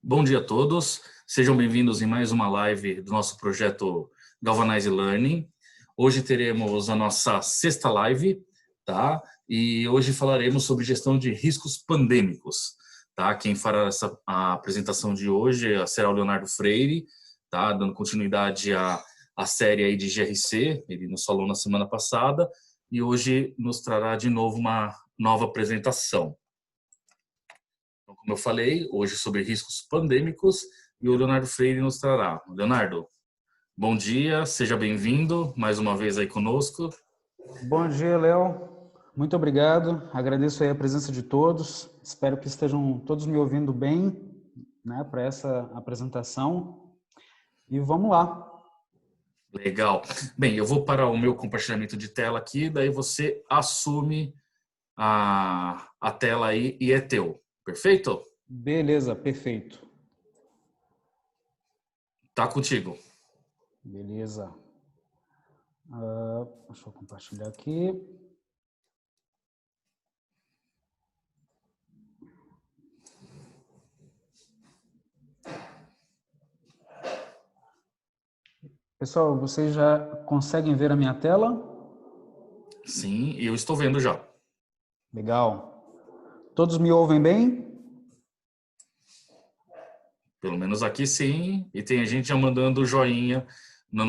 Bom dia a todos, sejam bem-vindos em mais uma live do nosso projeto Galvanize Learning. Hoje teremos a nossa sexta live, tá? E hoje falaremos sobre gestão de riscos pandêmicos, tá? Quem fará a apresentação de hoje será o Leonardo Freire, tá? Dando continuidade à série aí de GRC, ele nos falou na semana passada, e hoje nos trará de novo uma nova apresentação. Então, como eu falei, hoje sobre riscos pandêmicos e o Leonardo Freire nos trará. Leonardo, bom dia, seja bem-vindo mais uma vez aí conosco. Bom dia, Léo. Muito obrigado. Agradeço aí a presença de todos. Espero que estejam todos me ouvindo bem, né, para essa apresentação. E vamos lá. Legal. Bem, eu vou parar o meu compartilhamento de tela aqui, daí você assume a tela aí e é teu. Perfeito? Beleza, perfeito. Tá contigo. Beleza. Deixa eu compartilhar aqui. Pessoal, vocês já conseguem ver a minha tela? Sim, eu estou vendo já. Legal. Todos me ouvem bem? Pelo menos aqui sim, e tem gente já mandando joinha no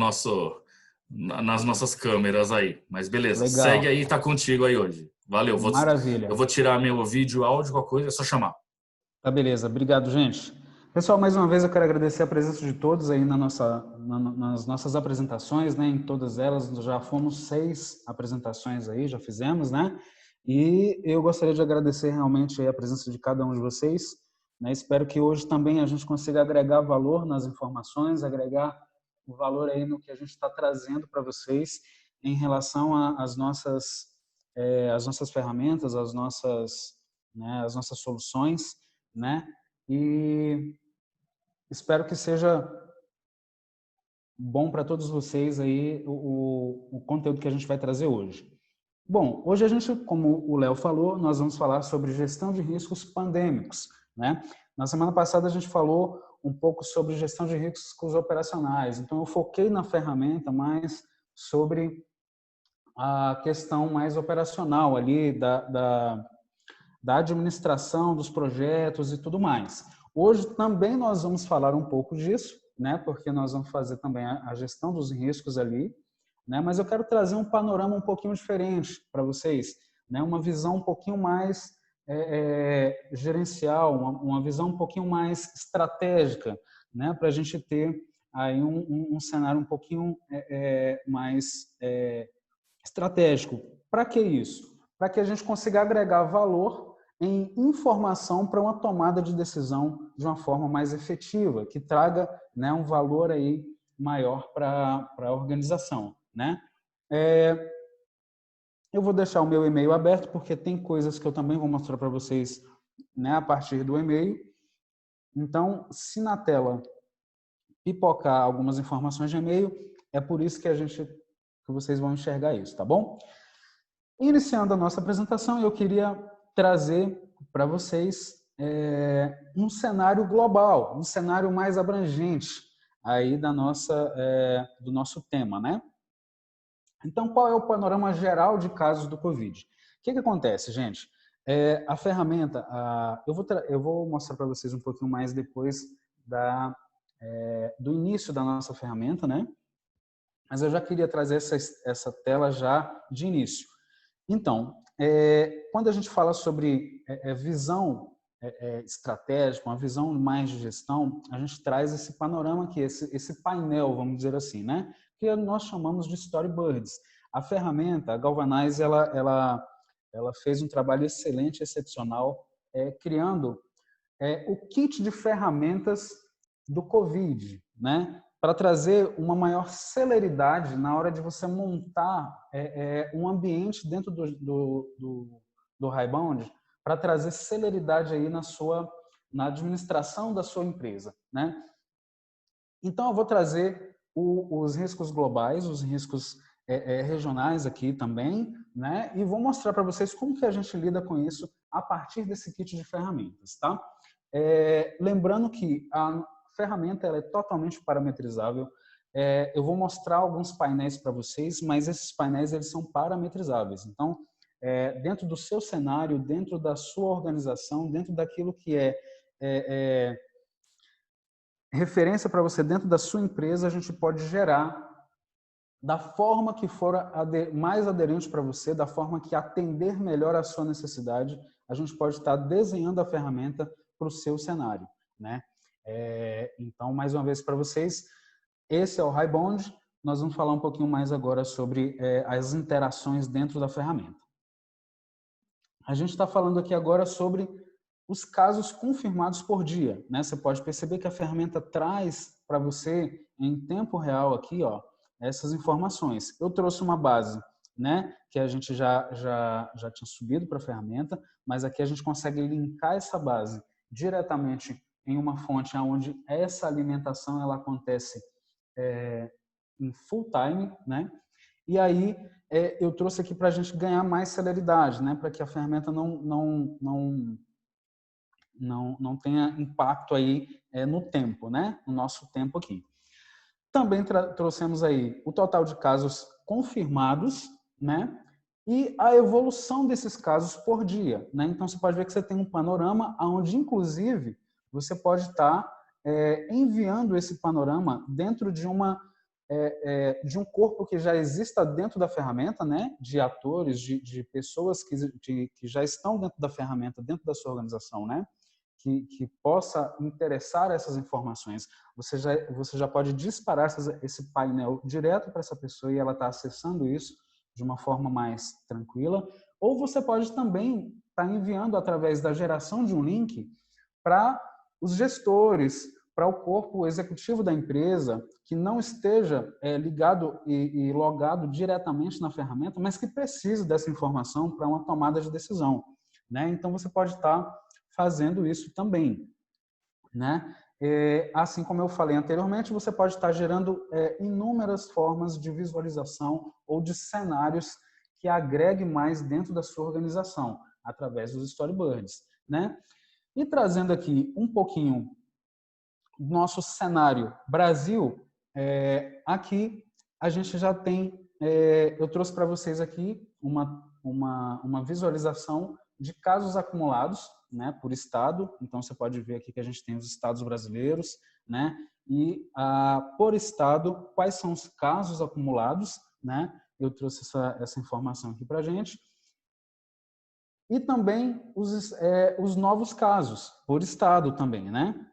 nas nossas câmeras aí. Mas beleza, segue Legal. aí, tá contigo aí hoje. Valeu, eu Maravilha. vou tirar meu vídeo, áudio, qualquer coisa, é só chamar. Tá, beleza. Obrigado, gente. Pessoal, mais uma vez eu quero agradecer a presença de todos aí nas nossas apresentações, né? Em todas elas, já fomos 6 apresentações aí, já fizemos, né? E eu gostaria de agradecer realmente aí a presença de cada um de vocês, né? Espero que hoje também a gente consiga agregar valor nas informações, agregar o valor aí no que a gente está trazendo para vocês em relação às nossas ferramentas, né, as nossas soluções, né? E espero que seja bom para todos vocês aí o conteúdo que a gente vai trazer hoje. Bom, hoje a gente, como o Léo falou, nós vamos falar sobre gestão de riscos pandêmicos, né? Na semana passada a gente falou um pouco sobre gestão de riscos operacionais, então eu foquei na ferramenta mais sobre a questão mais operacional ali da administração dos projetos e tudo mais. Hoje também nós vamos falar um pouco disso, né? Porque nós vamos fazer também a gestão dos riscos ali, né? Mas eu quero trazer um panorama um pouquinho diferente para vocês, né? Uma visão um pouquinho mais gerencial, uma visão um pouquinho mais estratégica, né? Para a gente ter aí um cenário um pouquinho mais estratégico. Para que isso? Para que a gente consiga agregar valor em informação para uma tomada de decisão de uma forma mais efetiva, que traga, né, um valor aí maior para a organização, né? Eu vou deixar o meu e-mail aberto, porque tem coisas que eu também vou mostrar para vocês, né, a partir do e-mail. Então, se na tela pipocar algumas informações de e-mail, é por isso que vocês vão enxergar isso, tá bom? Iniciando a nossa apresentação, eu queria trazer para vocês um cenário global, um cenário mais abrangente aí do nosso tema, né? Então, qual é o panorama geral de casos do Covid? O que acontece, gente? A ferramenta, eu vou mostrar para vocês um pouquinho mais depois do início da nossa ferramenta, né? Mas eu já queria trazer essa tela já de início. Então, quando a gente fala sobre visão estratégica, uma visão mais de gestão, a gente traz esse panorama aqui, esse painel, vamos dizer assim, né? Que nós chamamos de storyboards. A ferramenta, a Galvanize, ela fez um trabalho excelente, excepcional, criando o kit de ferramentas do Covid, né? Para trazer uma maior celeridade na hora de você montar um ambiente dentro do Highbound, para trazer celeridade aí na administração da sua empresa, né? Então, eu vou trazer os riscos globais, os riscos regionais aqui também, né? E vou mostrar para vocês como que a gente lida com isso a partir desse kit de ferramentas, tá? Lembrando que a ferramenta ela é totalmente parametrizável. Eu vou mostrar alguns painéis para vocês, mas esses painéis eles são parametrizáveis. Então, dentro do seu cenário, dentro da sua organização, dentro daquilo que é referência para você dentro da sua empresa, a gente pode gerar da forma que for mais aderente para você, da forma que atender melhor a sua necessidade, a gente pode estar desenhando a ferramenta para o seu cenário, né? Então, mais uma vez para vocês, esse é o HighBond. Nós vamos falar um pouquinho mais agora sobre as interações dentro da ferramenta. A gente está falando aqui agora sobre os casos confirmados por dia, né? Você pode perceber que a ferramenta traz para você em tempo real aqui, ó, essas informações. Eu trouxe uma base, né, que a gente já tinha subido para a ferramenta, mas aqui a gente consegue linkar essa base diretamente em uma fonte onde essa alimentação ela acontece em full time, né? E aí eu trouxe aqui para a gente ganhar mais celeridade, né, para que a ferramenta não tenha impacto aí no tempo, né, no nosso tempo aqui. Também trouxemos aí o total de casos confirmados, né? E a evolução desses casos por dia, né? Então, você pode ver que você tem um panorama onde, inclusive, você pode estar enviando esse panorama dentro de um corpo que já exista dentro da ferramenta, né? De atores, de pessoas que já estão dentro da ferramenta, dentro da sua organização, né? Que possa interessar essas informações. Você já pode disparar esse painel direto para essa pessoa e ela está acessando isso de uma forma mais tranquila. Ou você pode também estar enviando através da geração de um link para os gestores, para o corpo executivo da empresa que não esteja ligado e logado diretamente na ferramenta, mas que precise dessa informação para uma tomada de decisão, né? Então, você pode estar fazendo isso também, né? Assim como eu falei anteriormente, você pode estar gerando inúmeras formas de visualização ou de cenários que agregue mais dentro da sua organização, através dos storyboards, né? E trazendo aqui um pouquinho do nosso cenário Brasil, aqui a gente já tem, eu trouxe para vocês aqui uma visualização de casos acumulados, né, por estado. Então, você pode ver aqui que a gente tem os estados brasileiros, né, e por estado, quais são os casos acumulados, né? Eu trouxe essa informação aqui para a gente. E também os novos casos, por estado também, né?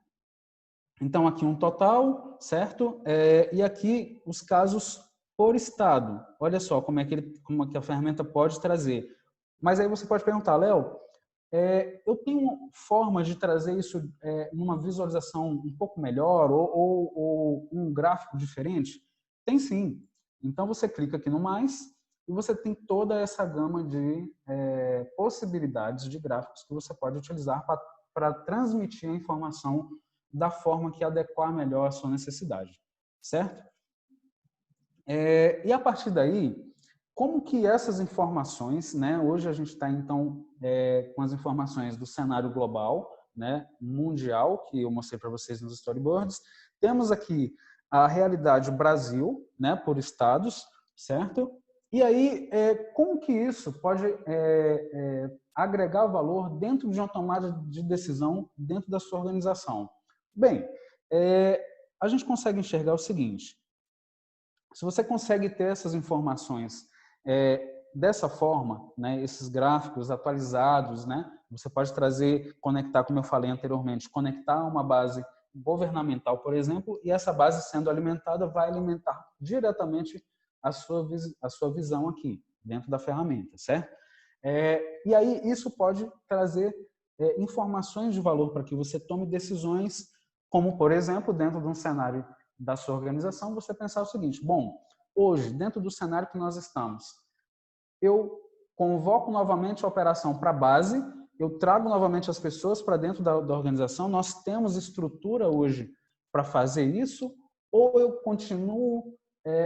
Então, aqui um total, certo? E aqui os casos por estado. Olha só como que a ferramenta pode trazer. Mas aí você pode perguntar, Léo, eu tenho forma de trazer isso numa visualização um pouco melhor ou um gráfico diferente? Tem sim. Então, você clica aqui no mais e você tem toda essa gama de possibilidades de gráficos que você pode utilizar para transmitir a informação da forma que adequar melhor a sua necessidade, certo? E a partir daí, como que essas informações, né? Hoje a gente está, então, com as informações do cenário global, né? Mundial, que eu mostrei para vocês nos storyboards. Temos aqui a realidade Brasil, né? Por estados, certo? E aí, como que isso pode agregar valor dentro de uma tomada de decisão dentro da sua organização? Bem, a gente consegue enxergar o seguinte: se você consegue ter essas informações dessa forma, né, esses gráficos atualizados, né, você pode conectar, como eu falei anteriormente, conectar uma base governamental, por exemplo, e essa base sendo alimentada vai alimentar diretamente a sua visão aqui, dentro da ferramenta, certo? E aí isso pode trazer informações de valor para que você tome decisões, como, por exemplo, dentro de um cenário da sua organização, você pensar o seguinte: bom, hoje, dentro do cenário que nós estamos, eu convoco novamente a operação para a base, eu trago novamente as pessoas para dentro da organização, nós temos estrutura hoje para fazer isso, ou eu continuo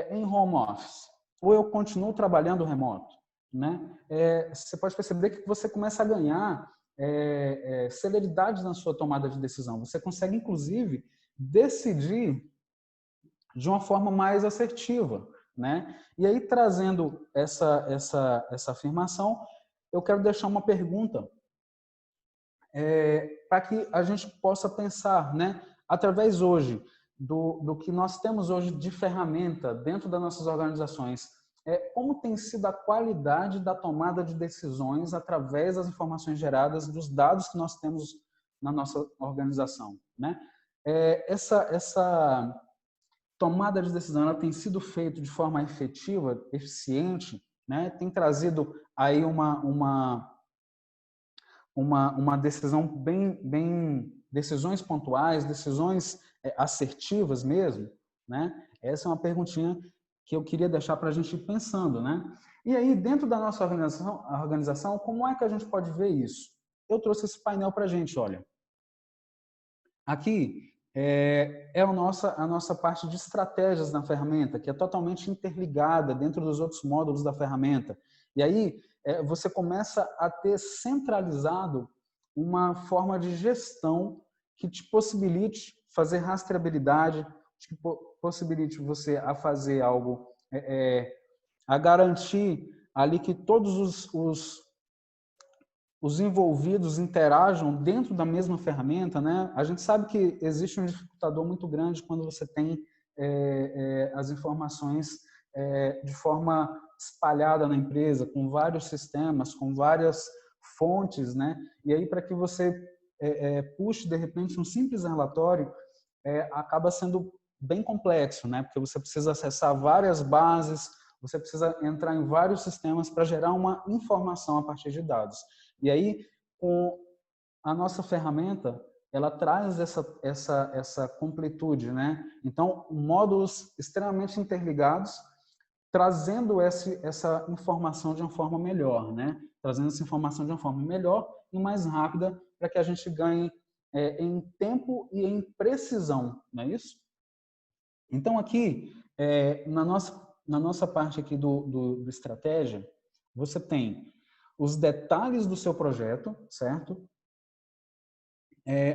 em home office, ou eu continuo trabalhando remoto, né? Você pode perceber que você começa a ganhar celeridade na sua tomada de decisão. Você consegue, inclusive, decidir de uma forma mais assertiva, né? E aí, trazendo essa afirmação, eu quero deixar uma pergunta para que a gente possa pensar, né? Através hoje do que nós temos hoje de ferramenta dentro das nossas organizações, como tem sido a qualidade da tomada de decisões através das informações geradas, dos dados que nós temos na nossa organização, né? Essa tomada de decisão, ela tem sido feita de forma efetiva, eficiente, né? Tem trazido aí uma decisão decisões pontuais, decisões assertivas mesmo, né? Essa é uma perguntinha que eu queria deixar para a gente ir pensando, né? E aí, dentro da nossa organização, como é que a gente pode ver isso? Eu trouxe esse painel para a gente, olha. Aqui a nossa parte de estratégias na ferramenta, que é totalmente interligada dentro dos outros módulos da ferramenta. E aí, você começa a ter centralizado uma forma de gestão que te possibilite fazer rastreabilidade, que possibilite você a fazer algo, a garantir ali que todos os envolvidos interajam dentro da mesma ferramenta, né? A gente sabe que existe um dificultador muito grande quando você tem as informações de forma espalhada na empresa, com vários sistemas, com várias fontes, né? E aí, para que você puxe, de repente, um simples relatório, acaba sendo bem complexo, né? Porque você precisa acessar várias bases, você precisa entrar em vários sistemas para gerar uma informação a partir de dados. E aí, com a nossa ferramenta, ela traz essa completude, né? Então, módulos extremamente interligados, trazendo essa informação de uma forma melhor, né? Trazendo essa informação de uma forma melhor e mais rápida para que a gente ganhe em tempo e em precisão, não é isso? Então, aqui, na nossa parte aqui do estratégia, você tem os detalhes do seu projeto, certo?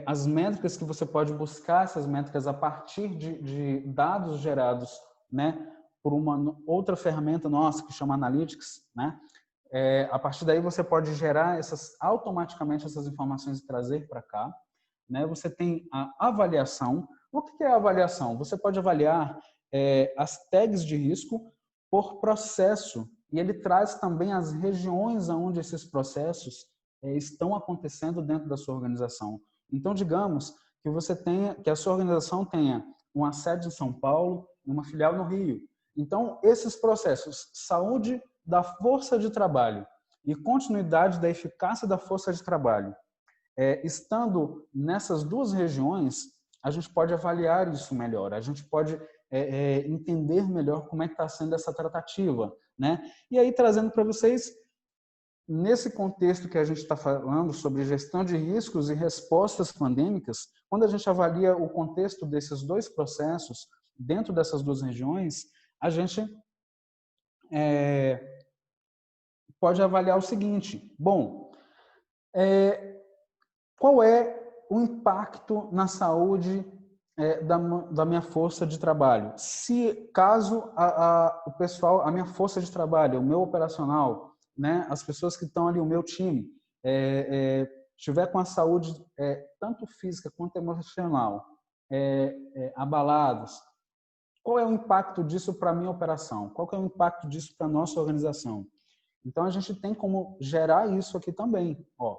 As métricas que você pode buscar, essas métricas a partir de dados gerados, né, por uma outra ferramenta nossa que chama Analytics, né? A partir daí você pode gerar automaticamente essas informações e trazer para cá, né? Você tem a avaliação. O que é a avaliação? Você pode avaliar as tags de risco por processo, e ele traz também as regiões onde esses processos estão acontecendo dentro da sua organização. Então, digamos que a sua organização tenha uma sede em São Paulo e uma filial no Rio. Então, esses processos, saúde da força de trabalho e continuidade da eficácia da força de trabalho, estando nessas duas regiões, a gente pode avaliar isso melhor, a gente pode entender melhor como é que está sendo essa tratativa, né? E aí, trazendo para vocês, nesse contexto que a gente está falando sobre gestão de riscos e respostas pandêmicas, quando a gente avalia o contexto desses dois processos, dentro dessas duas regiões, a gente pode avaliar o seguinte: bom, qual é o impacto na saúde da minha força de trabalho? Se caso o pessoal, a minha força de trabalho, o meu operacional, né, as pessoas que estão ali, o meu time, estiver com a saúde tanto física quanto emocional abalados, qual é o impacto disso para a minha operação? Qual é o impacto disso para a nossa organização? Então, a gente tem como gerar isso aqui também, ó,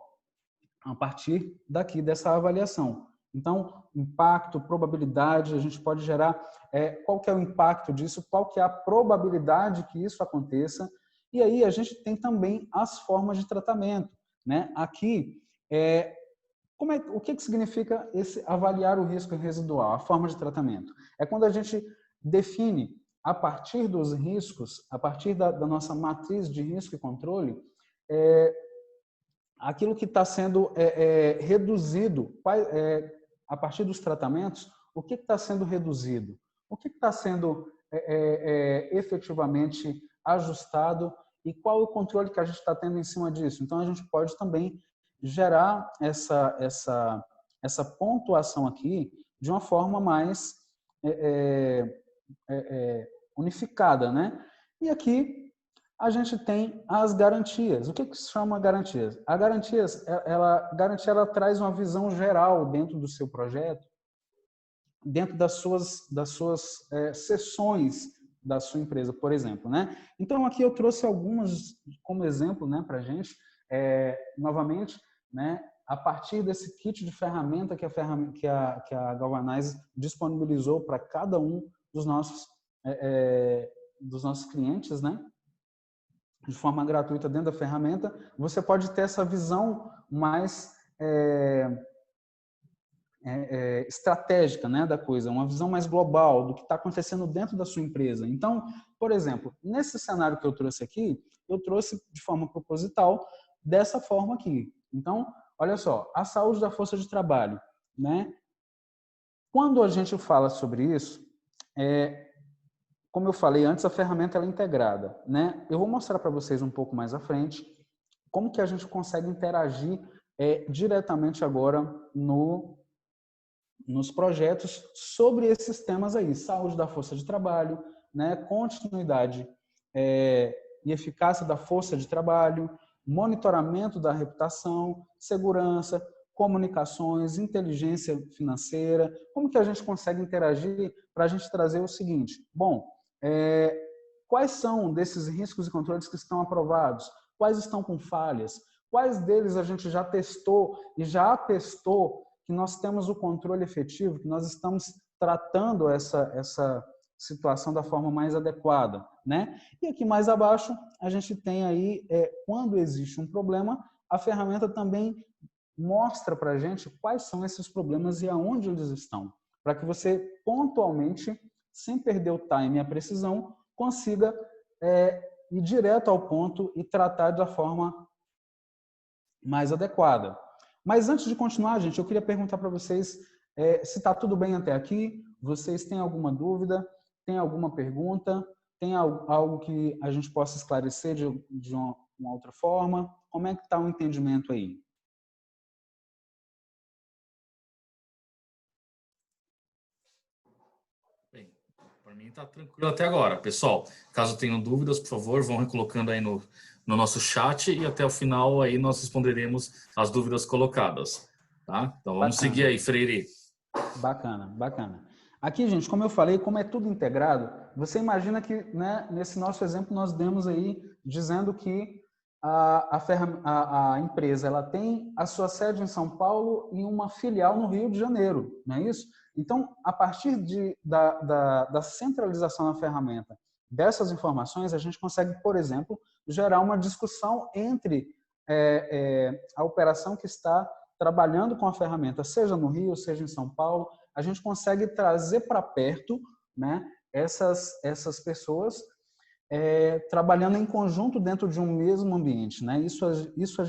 a partir daqui dessa avaliação. Então, impacto, probabilidade, a gente pode gerar qual que é o impacto disso, qual que é a probabilidade que isso aconteça. E aí a gente tem também as formas de tratamento, né? Aqui, o que significa esse avaliar o risco residual, a forma de tratamento? É quando a gente define, a partir dos riscos, a partir da nossa matriz de risco e controle, aquilo que está sendo reduzido, a partir dos tratamentos, o que está sendo reduzido? O que está sendo efetivamente ajustado e qual o controle que a gente está tendo em cima disso? Então, a gente pode também gerar essa pontuação aqui de uma forma mais unificada, né? E aqui a gente tem as garantias. O que que se chama garantias? A garantias, ela traz uma visão geral dentro do seu projeto, dentro das suas seções da sua empresa, por exemplo, né? Então aqui eu trouxe algumas como exemplo, né, para a gente, novamente, né, a partir desse kit de ferramenta que a Galvanize disponibilizou para cada um dos nossos clientes, né, de forma gratuita dentro da ferramenta, você pode ter essa visão mais estratégica, né, da coisa, uma visão mais global do que está acontecendo dentro da sua empresa. Então, por exemplo, nesse cenário que eu trouxe aqui, eu trouxe de forma proposital dessa forma aqui. Então, olha só, a saúde da força de trabalho, né? Quando a gente fala sobre isso, como eu falei antes, a ferramenta ela é integrada, né? Eu vou mostrar para vocês um pouco mais à frente como que a gente consegue interagir diretamente agora nos projetos sobre esses temas aí, saúde da força de trabalho, né? Continuidade e eficácia da força de trabalho, monitoramento da reputação, segurança, comunicações, inteligência financeira. Como que a gente consegue interagir para a gente trazer o seguinte? Bom, quais são desses riscos e controles que estão aprovados? Quais estão com falhas? Quais deles a gente já testou e já atestou que nós temos o controle efetivo, que nós estamos tratando essa situação da forma mais adequada, né? E aqui mais abaixo a gente tem aí, quando existe um problema, a ferramenta também mostra para a gente quais são esses problemas e aonde eles estão, para que você pontualmente, sem perder o time e a precisão, consiga ir direto ao ponto e tratar da forma mais adequada. Mas antes de continuar, gente, eu queria perguntar para vocês se está tudo bem até aqui, vocês têm alguma dúvida, tem alguma pergunta, tem algo que a gente possa esclarecer de uma outra forma? Como é que está o entendimento aí? Bem, para mim está tranquilo até agora. Pessoal, caso tenham dúvidas, por favor, vão recolocando aí no nosso chat e até o final aí nós responderemos as dúvidas colocadas. Tá? Então vamos seguir aí, Freire. Bacana, bacana. Aqui, gente, como eu falei, como é tudo integrado, você imagina que, né, nesse nosso exemplo nós demos aí dizendo que a empresa ela tem a sua sede em São Paulo e uma filial no Rio de Janeiro, não é isso? Então, a partir da centralização da ferramenta dessas informações, a gente consegue, por exemplo, gerar uma discussão entre a operação que está trabalhando com a ferramenta, seja no Rio, seja em São Paulo, a gente consegue trazer para perto, né, essas pessoas trabalhando em conjunto dentro de um mesmo ambiente, né? Isso a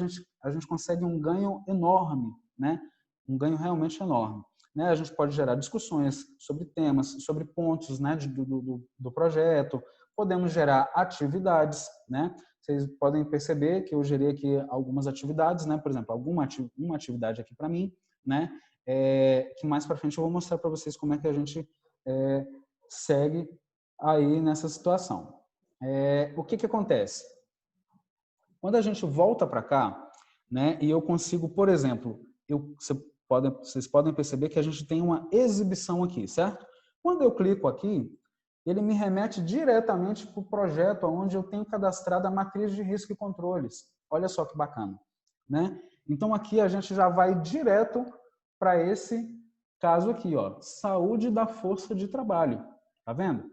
gente consegue um ganho enorme, né? Um ganho realmente enorme. Né? A gente pode gerar discussões sobre temas, sobre pontos, né, do projeto, podemos gerar atividades, né? Vocês podem perceber que eu gerei aqui algumas atividades, né? Por exemplo, uma atividade aqui para mim, né? Que mais para frente eu vou mostrar para vocês como é que a gente segue aí nessa situação. O que acontece? Quando a gente volta para cá, né? E eu consigo, por exemplo, vocês podem perceber que a gente tem uma exibição aqui, certo? Quando eu clico aqui, ele me remete diretamente para o projeto onde eu tenho cadastrado a matriz de risco e controles. Olha só que bacana, né? Então aqui a gente já vai direto para esse caso aqui, ó, saúde da força de trabalho. Tá vendo?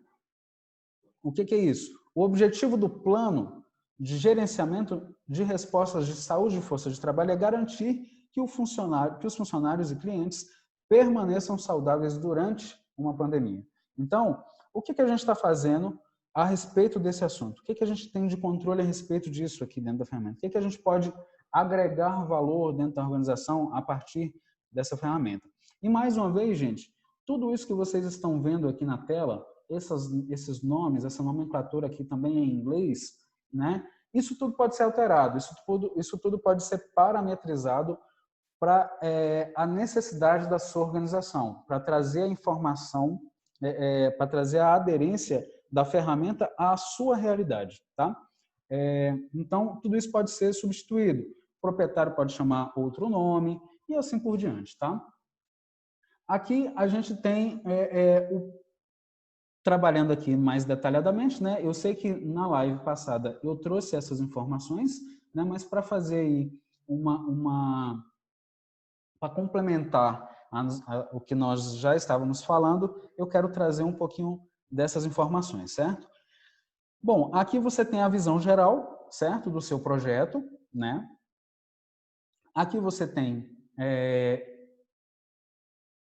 O que é isso? O objetivo do plano de gerenciamento de respostas de saúde e força de trabalho é garantir que os funcionários e clientes permaneçam saudáveis durante uma pandemia. Então, o que a gente está fazendo a respeito desse assunto? O que a gente tem de controle a respeito disso aqui dentro da ferramenta? O que a gente pode agregar valor dentro da organização a partir dessa ferramenta? E mais uma vez, gente, tudo isso que vocês estão vendo aqui na tela, esses nomes, essa nomenclatura aqui também é em inglês, né? Isso tudo pode ser alterado, isso tudo pode ser parametrizado para a necessidade da sua organização, para trazer a informação, para trazer a aderência da ferramenta à sua realidade, tá? Então, tudo isso pode ser substituído. O proprietário pode chamar outro nome e assim por diante, tá? Aqui a gente tem trabalhando aqui mais detalhadamente, né? Eu sei que na live passada eu trouxe essas informações, né? Mas para fazer aí para complementar o que nós já estávamos falando, eu quero trazer um pouquinho dessas informações, certo? Bom, aqui você tem a visão geral, certo, do seu projeto, né? Aqui você tem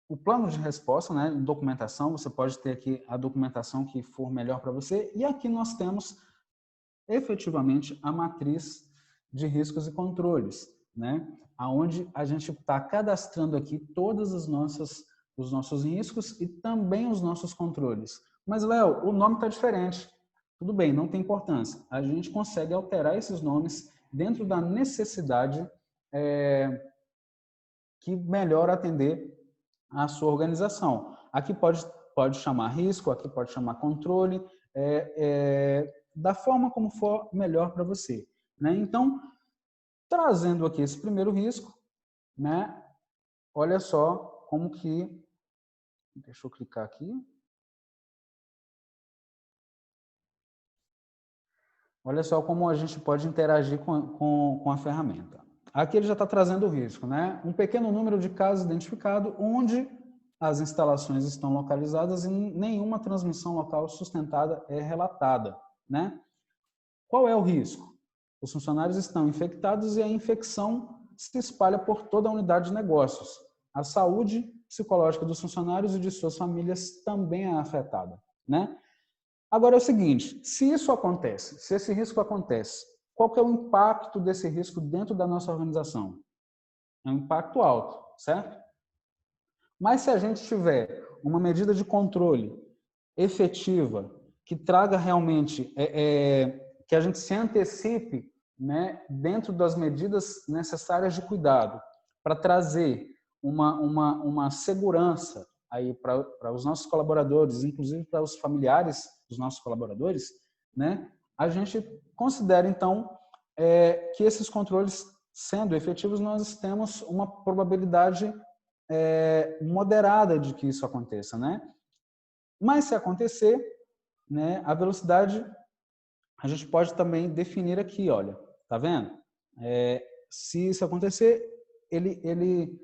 o plano de resposta, né? Documentação, você pode ter aqui a documentação que for melhor para você. E aqui nós temos efetivamente a matriz de riscos e controles, né? Aonde a gente está cadastrando aqui todas os nossos riscos e também os nossos controles. Mas, Léo, o nome está diferente. Tudo bem, não tem importância. A gente consegue alterar esses nomes dentro da necessidade que melhor atender a sua organização. Aqui pode chamar risco, aqui pode chamar controle, da forma como for melhor para você, né? Então, trazendo aqui esse primeiro risco, né? Olha só como que... Deixa eu clicar aqui. Olha só como a gente pode interagir com a ferramenta. Aqui ele já está trazendo o risco, né? Um pequeno número de casos identificado onde as instalações estão localizadas e nenhuma transmissão local sustentada é relatada, né? Qual é o risco? Os funcionários estão infectados e a infecção se espalha por toda a unidade de negócios. A saúde psicológica dos funcionários e de suas famílias também é afetada, né? Agora é o seguinte, se isso acontece, se esse risco acontece, qual que é o impacto desse risco dentro da nossa organização? É um impacto alto, certo? Mas se a gente tiver uma medida de controle efetiva, que traga realmente, que a gente se antecipe, né, dentro das medidas necessárias de cuidado, para trazer uma segurança aí para os nossos colaboradores, inclusive para os familiares dos nossos colaboradores, né, a gente considera, então, que esses controles, sendo efetivos, nós temos uma probabilidade moderada de que isso aconteça, né? Mas se acontecer, né, a velocidade a gente pode também definir aqui, olha, tá vendo? Se isso acontecer, ele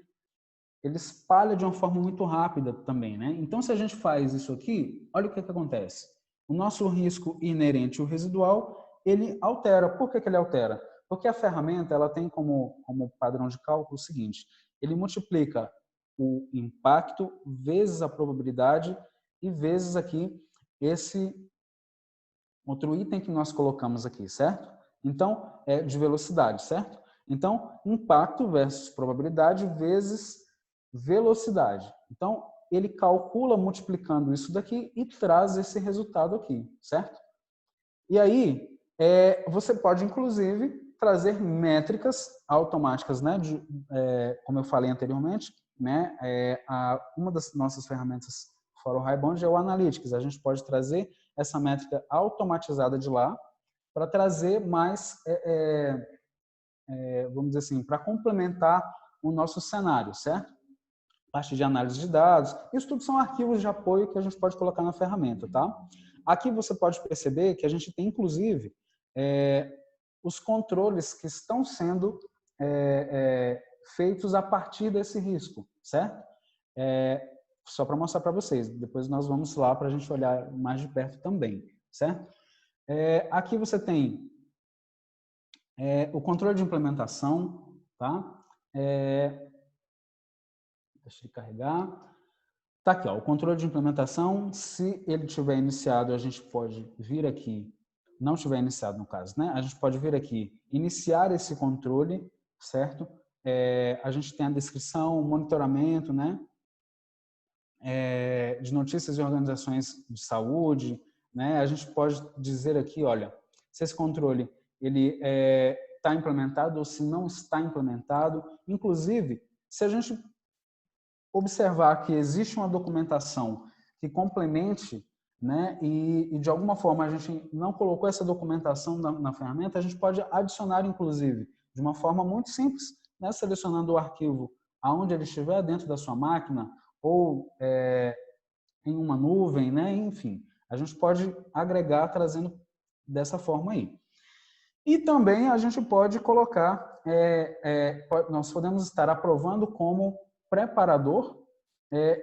espalha de uma forma muito rápida também, né? Então, se a gente faz isso aqui, olha o que acontece. O nosso risco inerente, o residual, ele altera. Por que ele altera? Porque a ferramenta ela tem como padrão de cálculo o seguinte, ele multiplica o impacto vezes a probabilidade e vezes aqui esse outro item que nós colocamos aqui, certo? Então, é de velocidade, certo? Então, impacto versus probabilidade vezes velocidade. Então, ele calcula multiplicando isso daqui e traz esse resultado aqui, certo? E aí, você pode, inclusive, trazer métricas automáticas, né? Como eu falei anteriormente, né? Uma das nossas ferramentas fora o Raibond é o Analytics. A gente pode trazer essa métrica automatizada de lá para trazer mais, vamos dizer assim, para complementar o nosso cenário, certo? Parte de análise de dados. Isso tudo são arquivos de apoio que a gente pode colocar na ferramenta, tá? Aqui você pode perceber que a gente tem, inclusive, os controles que estão sendo feitos a partir desse risco, certo? Só para mostrar para vocês. Depois nós vamos lá para a gente olhar mais de perto também, certo? Aqui você tem o controle de implementação, tá? Deixa eu carregar. Tá aqui, ó, o controle de implementação. Se ele tiver iniciado, a gente pode vir aqui, não tiver iniciado no caso, né? A gente pode vir aqui, iniciar esse controle, certo? A gente tem a descrição, o monitoramento, né? De notícias de organizações de saúde, né? A gente pode dizer aqui, olha, se esse controle ele está implementado ou se não está implementado. Inclusive, se a gente observar que existe uma documentação que complemente, né, e de alguma forma a gente não colocou essa documentação na ferramenta, a gente pode adicionar, inclusive, de uma forma muito simples, né, selecionando o arquivo aonde ele estiver dentro da sua máquina ou em uma nuvem, né, enfim, a gente pode agregar trazendo dessa forma aí. E também a gente pode colocar, nós podemos estar aprovando como preparador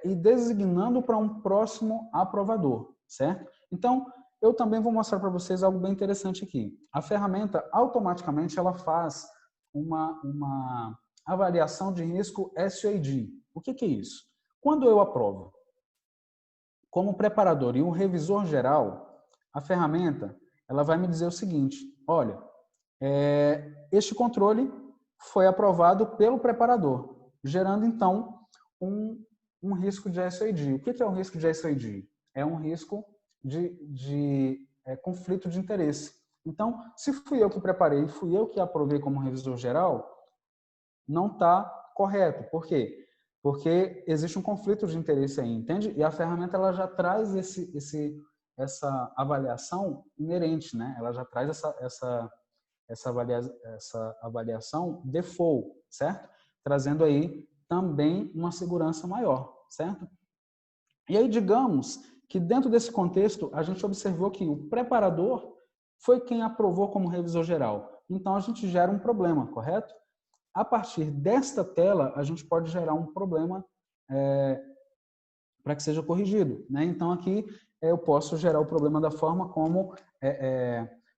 e designando para um próximo aprovador, certo? Então, eu também vou mostrar para vocês algo bem interessante aqui. A ferramenta, automaticamente, ela faz uma avaliação de risco SOAD. O que é isso? Quando eu aprovo como preparador e um revisor geral, a ferramenta ela vai me dizer o seguinte, olha, este controle foi aprovado pelo preparador, gerando, então, um risco de SOAD. O que é um risco de SOAD? É um risco de conflito de interesse. Então, se fui eu que preparei, fui eu que aprovei como revisor geral, não está correto. Por quê? Porque existe um conflito de interesse aí, entende? E a ferramenta ela já traz essa avaliação inerente, né? Ela já traz essa avaliação default, certo? Trazendo aí também uma segurança maior, certo? E aí, digamos que dentro desse contexto, a gente observou que o preparador foi quem aprovou como revisor geral. Então, a gente gera um problema, correto? A partir desta tela, a gente pode gerar um problema para que seja corrigido, né? Então, aqui eu posso gerar o problema da forma como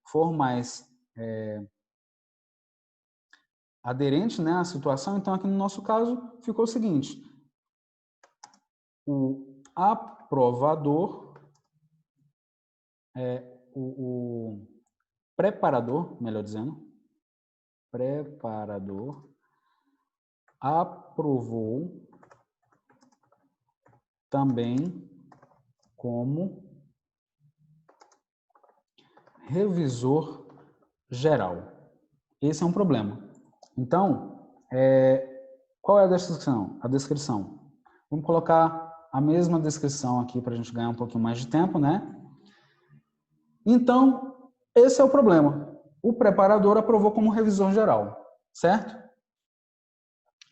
for mais aderente, né, à situação. Então, aqui no nosso caso, ficou o seguinte. O aprovador, o preparador, melhor dizendo, preparador aprovou também como revisor geral. Esse é um problema. Então, qual é a descrição? Vamos colocar a mesma descrição aqui para a gente ganhar um pouquinho mais de tempo, né? Então, esse é o problema. O preparador aprovou como revisor geral, certo?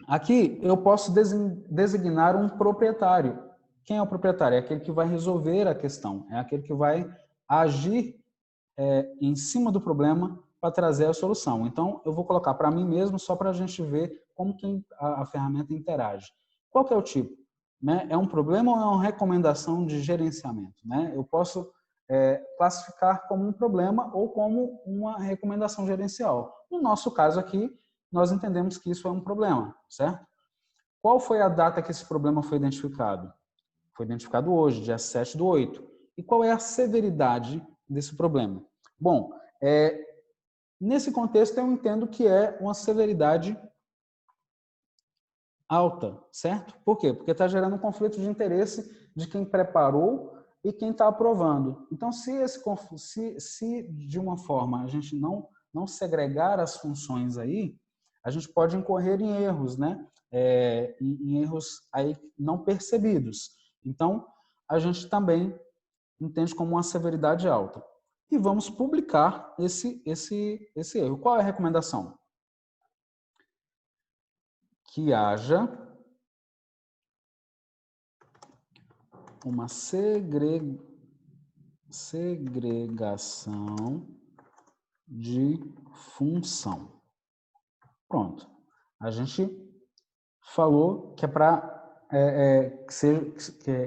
Aqui eu posso designar um proprietário. Quem é o proprietário? É aquele que vai resolver a questão, é aquele que vai agir em cima do problema para trazer a solução. Então, eu vou colocar para mim mesmo só para a gente ver como que a ferramenta interage. Qual que é o tipo? Né? É um problema ou é uma recomendação de gerenciamento? Né? Eu posso classificar como um problema ou como uma recomendação gerencial. No nosso caso aqui, nós entendemos que isso é um problema, certo? Qual foi a data que esse problema foi identificado? Foi identificado hoje, dia 7/8. E qual é a severidade desse problema? Bom, nesse contexto eu entendo que é uma severidade alta, certo? Por quê? Porque está gerando um conflito de interesse de quem preparou e quem está aprovando. Então, se de uma forma a gente não segregar as funções aí, a gente pode incorrer em erros, né? Em erros aí não percebidos. Então, a gente também entende como uma severidade alta. E vamos publicar esse erro. Qual é a recomendação? Que haja uma segregação de função. Pronto. A gente falou que é para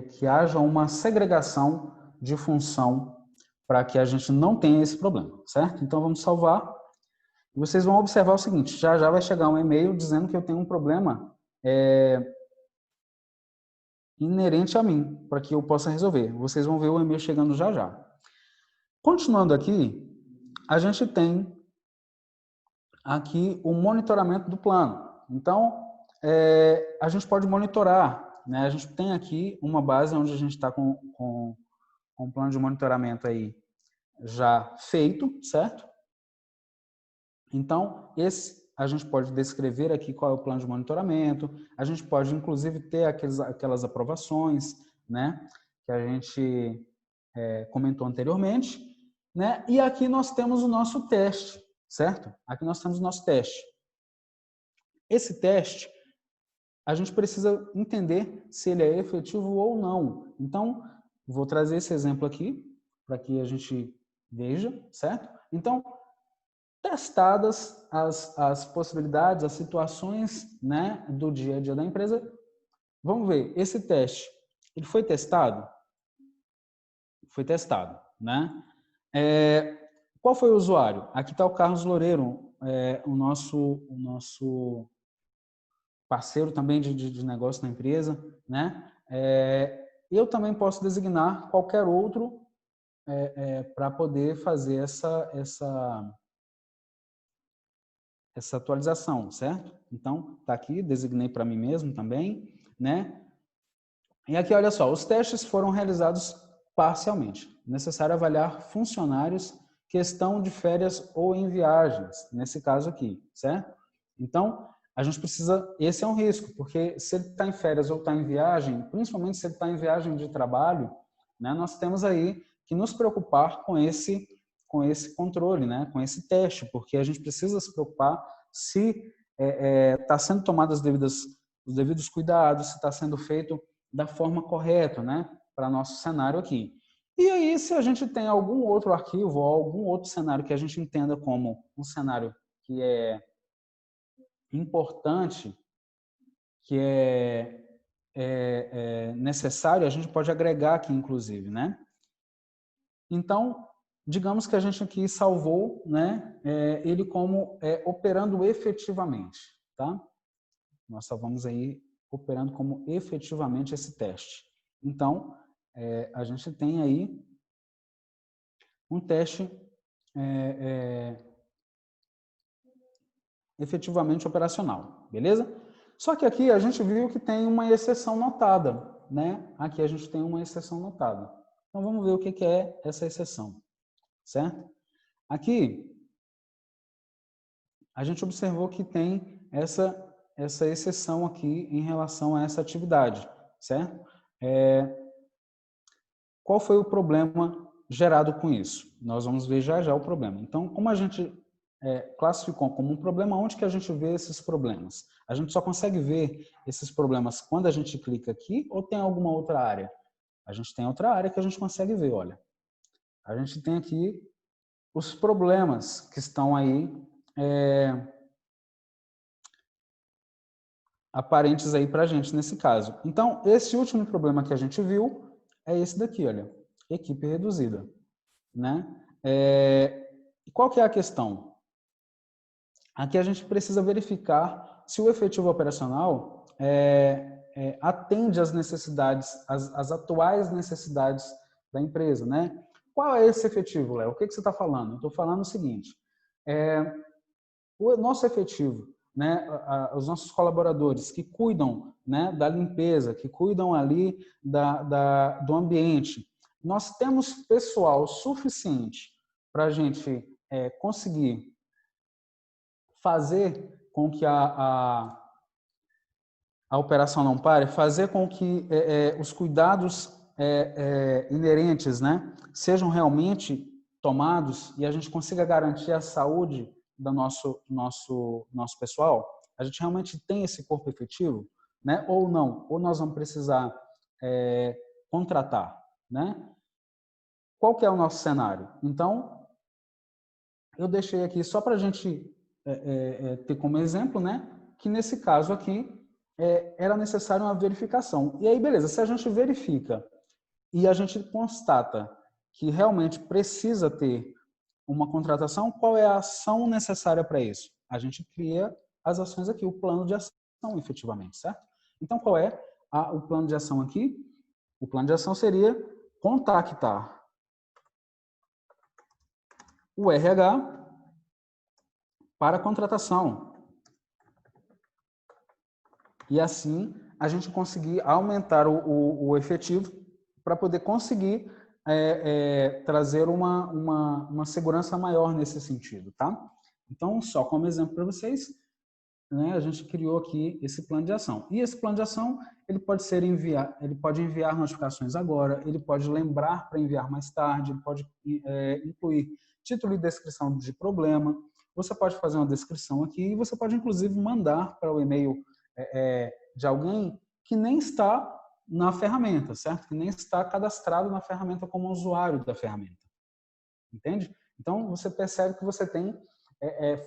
que haja uma segregação de função para que a gente não tenha esse problema, certo? Então, vamos salvar. E vocês vão observar o seguinte, já vai chegar um e-mail dizendo que eu tenho um problema inerente a mim, para que eu possa resolver. Vocês vão ver o e-mail chegando já já. Continuando aqui, a gente tem aqui o monitoramento do plano. Então, a gente pode monitorar, né? A gente tem aqui uma base onde a gente está com um plano de monitoramento aí já feito, certo? Então, a gente pode descrever aqui qual é o plano de monitoramento, a gente pode, inclusive, ter aquelas aprovações, né, que a gente comentou anteriormente, né, e aqui nós temos o nosso teste, certo? Aqui nós temos o nosso teste. Esse teste, a gente precisa entender se ele é efetivo ou não. Então, vou trazer esse exemplo aqui, para que a gente veja, certo? Então, testadas as possibilidades, as situações, né, do dia a dia da empresa, vamos ver, esse teste, ele foi testado? Foi testado, né? Qual foi o usuário? Aqui está o Carlos Loureiro, o nosso parceiro também de negócio na empresa, né? Eu também posso designar qualquer outro para poder fazer essa atualização, certo? Então, está aqui, designei para mim mesmo também, né? E aqui, olha só, os testes foram realizados parcialmente. Necessário avaliar funcionários que estão de férias ou em viagens, nesse caso aqui, certo? Então, a gente precisa, esse é um risco, porque se ele está em férias ou está em viagem, principalmente se ele está em viagem de trabalho, né, nós temos aí que nos preocupar com esse controle, né, com esse teste, porque a gente precisa se preocupar se está sendo tomadas os devidos cuidados, se está sendo feito da forma correta, né, para nosso cenário aqui. E aí, se a gente tem algum outro arquivo ou algum outro cenário que a gente entenda como um cenário que é importante, que é necessário, a gente pode agregar aqui, inclusive, né? Então, digamos que a gente aqui salvou, né, ele como operando efetivamente, tá? Nós salvamos aí operando como efetivamente esse teste. Então, a gente tem aí um teste efetivamente operacional, beleza? Só que aqui a gente viu que tem uma exceção notada, né? Aqui a gente tem uma exceção notada. Então, vamos ver o que é essa exceção, certo? Aqui, a gente observou que tem essa exceção aqui em relação a essa atividade, certo? Qual foi o problema gerado com isso? Nós vamos ver já já o problema. Então, como a gente classificou como um problema, onde que a gente vê esses problemas? A gente só consegue ver esses problemas quando a gente clica aqui ou tem alguma outra área? A gente tem outra área que a gente consegue ver, olha. A gente tem aqui os problemas que estão aí aparentes aí para a gente nesse caso. Então, esse último problema que a gente viu é esse daqui, olha, equipe reduzida, né? Qual que é a questão? Aqui a gente precisa verificar se o efetivo operacional atende às necessidades, às atuais necessidades da empresa, né? Qual é esse efetivo, Léo? O que você está falando? Eu estou falando o seguinte, o nosso efetivo, né, os nossos colaboradores que cuidam, né, da limpeza, que cuidam ali do ambiente, nós temos pessoal suficiente para a gente conseguir fazer com que a operação não pare, fazer com que os cuidados inerentes, né, sejam realmente tomados e a gente consiga garantir a saúde do nosso pessoal? A gente realmente tem esse corpo efetivo, né? Ou não? Ou nós vamos precisar contratar, né? Qual que é o nosso cenário? Então, eu deixei aqui só para a gente ter como exemplo, né? Que nesse caso aqui era necessária uma verificação. E aí, beleza, se a gente verifica e a gente constata que realmente precisa ter uma contratação, qual é a ação necessária para isso? A gente cria as ações aqui, o plano de ação, efetivamente, certo? Então, qual é o plano de ação aqui? O plano de ação seria contactar o RH para a contratação. E assim, a gente conseguir aumentar o efetivo para poder conseguir trazer uma segurança maior nesse sentido, tá? Então, só como exemplo para vocês, né, a gente criou aqui esse plano de ação. E esse plano de ação, ele pode enviar notificações agora, ele pode lembrar para enviar mais tarde, ele pode incluir título e descrição de problema. Você pode fazer uma descrição aqui e você pode, inclusive, mandar para o e-mail de alguém que nem está na ferramenta, certo? Que nem está cadastrado na ferramenta como usuário da ferramenta. Entende? Então, você percebe que você tem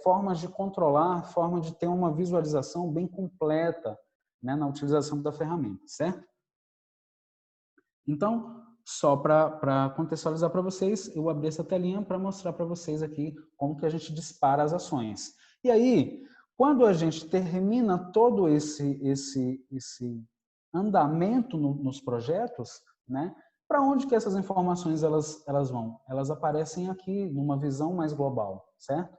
formas de controlar, forma de ter uma visualização bem completa, né, na utilização da ferramenta, certo? Então, só para contextualizar para vocês, eu abri essa telinha para mostrar para vocês aqui como que a gente dispara as ações. E aí, quando a gente termina todo esse andamento nos projetos, né, para onde que essas informações elas vão? Elas aparecem aqui numa visão mais global, certo?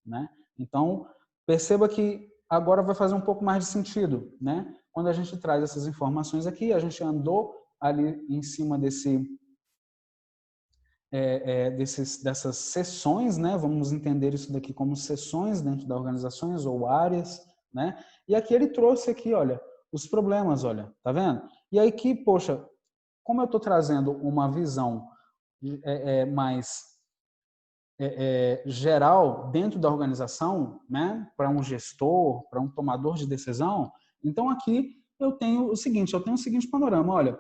Né? Então, perceba que agora vai fazer um pouco mais de sentido, né? Quando a gente traz essas informações aqui, a gente andou ali em cima dessas sessões, né? Vamos entender isso daqui como sessões dentro das organizações ou áreas, né? E aqui ele trouxe aqui, olha, os problemas, olha, tá vendo? E aí que, poxa, como eu estou trazendo uma visão mais geral dentro da organização, né, para um gestor, para um tomador de decisão, então aqui eu tenho o seguinte panorama, olha,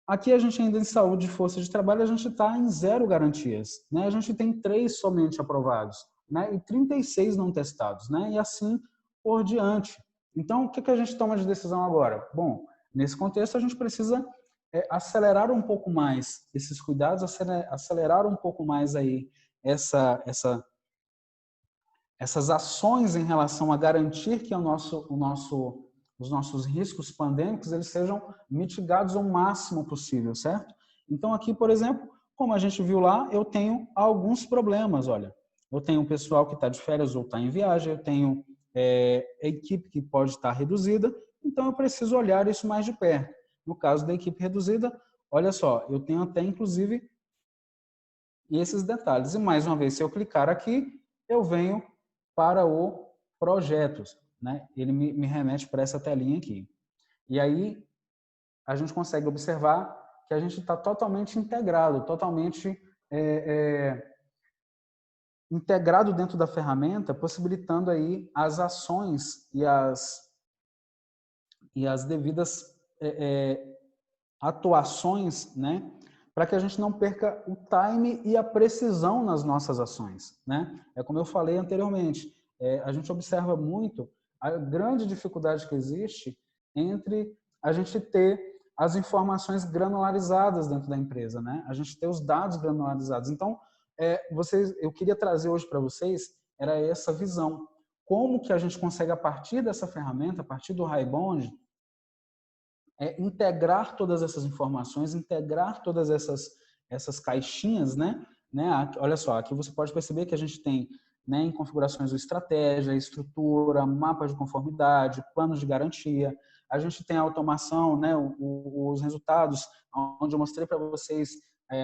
aqui a gente ainda em saúde e força de trabalho, a gente está em 0 garantias, né, a gente tem 3 somente aprovados, né, e 36 não testados, né, e assim por diante. Então, o que a gente toma de decisão agora? Bom, nesse contexto a gente precisa acelerar um pouco mais esses cuidados, acelerar um pouco mais aí essas ações em relação a garantir que os nossos riscos pandêmicos eles sejam mitigados ao máximo possível, certo? Então aqui, por exemplo, como a gente viu lá, eu tenho alguns problemas, olha. Eu tenho um pessoal que está de férias ou está em viagem, eu tenho equipe que pode estar reduzida, então eu preciso olhar isso mais de perto. No caso da equipe reduzida, olha só, eu tenho até inclusive esses detalhes. E mais uma vez, se eu clicar aqui, eu venho para o projetos, né? Ele me remete para essa telinha aqui. E aí a gente consegue observar que a gente está totalmente integrado, totalmente integrado dentro da ferramenta, possibilitando aí as ações e as devidas atuações, né, para que a gente não perca o time e a precisão nas nossas ações, né? É como eu falei anteriormente, a gente observa muito a grande dificuldade que existe entre a gente ter as informações granularizadas dentro da empresa, né? A gente ter os dados granularizados. Então, eu queria trazer hoje para vocês era essa visão, como que a gente consegue a partir dessa ferramenta, a partir do HighBond, integrar todas essas informações, integrar todas essas caixinhas, né? Olha só, aqui você pode perceber que a gente tem, né, em configurações, estratégia, estrutura, mapa de conformidade, planos de garantia. A gente tem a automação, né, os resultados, onde eu mostrei para vocês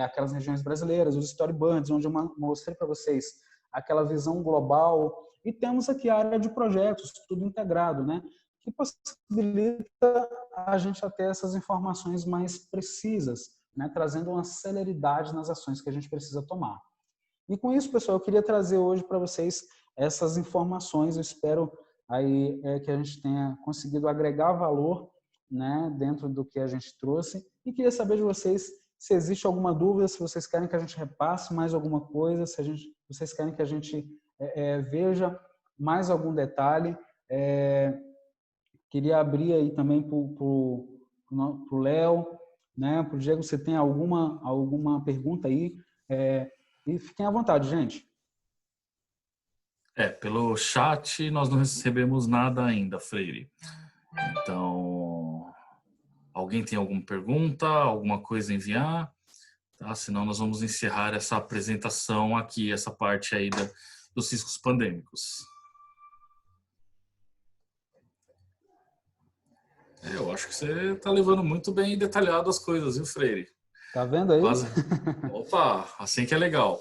aquelas regiões brasileiras, os storyboards, onde eu mostrei para vocês aquela visão global. E temos aqui a área de projetos, tudo integrado, né? Que possibilita a gente a ter essas informações mais precisas, né? Trazendo uma celeridade nas ações que a gente precisa tomar. E com isso, pessoal, eu queria trazer hoje para vocês essas informações. Eu espero aí que a gente tenha conseguido agregar valor, né, dentro do que a gente trouxe. E queria saber de vocês se existe alguma dúvida, se vocês querem que a gente repasse mais alguma coisa, se vocês querem que a gente veja mais algum detalhe. Queria abrir aí também para o Léo, né, para o Diego, você tem alguma pergunta aí? E fiquem à vontade, gente. Pelo chat nós não recebemos nada ainda, Freire. Então, alguém tem alguma pergunta, alguma coisa a enviar? Tá? Senão nós vamos encerrar essa apresentação aqui, essa parte aí dos riscos pandêmicos. Eu acho que você está levando muito bem detalhado as coisas, viu, Freire? Tá vendo aí? Quase. Opa, assim que é legal.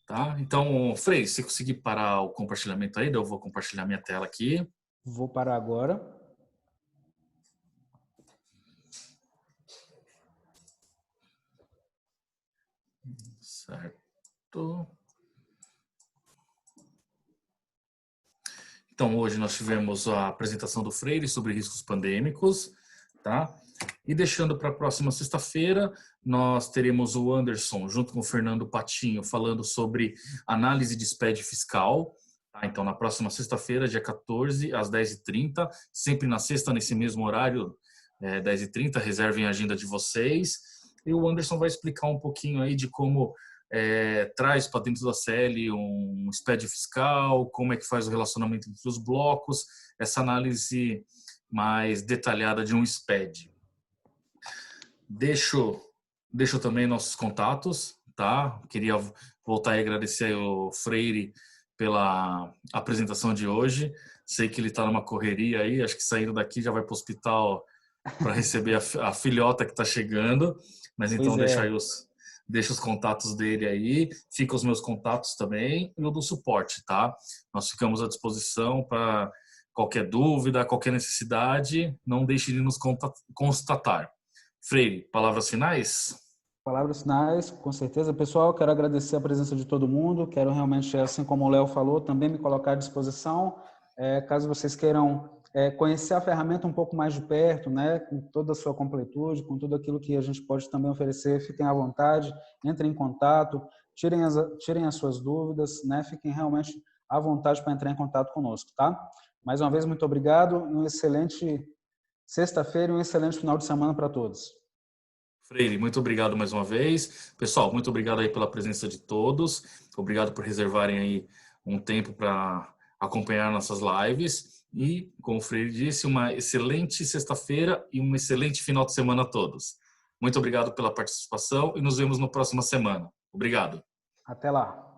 Tá? Então, Frei, se conseguir parar o compartilhamento aí, eu vou compartilhar minha tela aqui. Vou parar agora. Certo. Então, hoje nós tivemos a apresentação do Freire sobre riscos pandêmicos, tá? E deixando para a próxima sexta-feira, nós teremos o Anderson, junto com o Fernando Patinho, falando sobre análise de SPED fiscal. Tá? Então, na próxima sexta-feira, dia 14, às 10h30, sempre na sexta, nesse mesmo horário, 10h30, reservem a agenda de vocês. E o Anderson vai explicar um pouquinho aí de como traz para dentro da CL um SPED fiscal, como é que faz o relacionamento entre os blocos, essa análise mais detalhada de um SPED. Deixo também nossos contatos, tá? Queria voltar e agradecer ao Freire pela apresentação de hoje. Sei que ele está numa correria aí, acho que saindo daqui já vai para o hospital para receber a filhota que está chegando, mas então deixa os contatos dele aí, fica os meus contatos também e o do suporte, tá? Nós ficamos à disposição para qualquer dúvida, qualquer necessidade, não deixe de nos constatar. Freire, palavras finais? Palavras finais, com certeza. Pessoal, quero agradecer a presença de todo mundo, quero realmente, assim como o Léo falou, também me colocar à disposição, caso vocês queiram conhecer a ferramenta um pouco mais de perto, né, com toda a sua completude, com tudo aquilo que a gente pode também oferecer, fiquem à vontade, entrem em contato, tirem as suas dúvidas, né, fiquem realmente à vontade para entrar em contato conosco, tá? Mais uma vez, muito obrigado e uma excelente sexta-feira e um excelente final de semana para todos. Freire, muito obrigado mais uma vez. Pessoal, muito obrigado aí pela presença de todos. Obrigado por reservarem aí um tempo para acompanhar nossas lives. E, como o Freire disse, uma excelente sexta-feira e um excelente final de semana a todos. Muito obrigado pela participação e nos vemos na próxima semana. Obrigado. Até lá.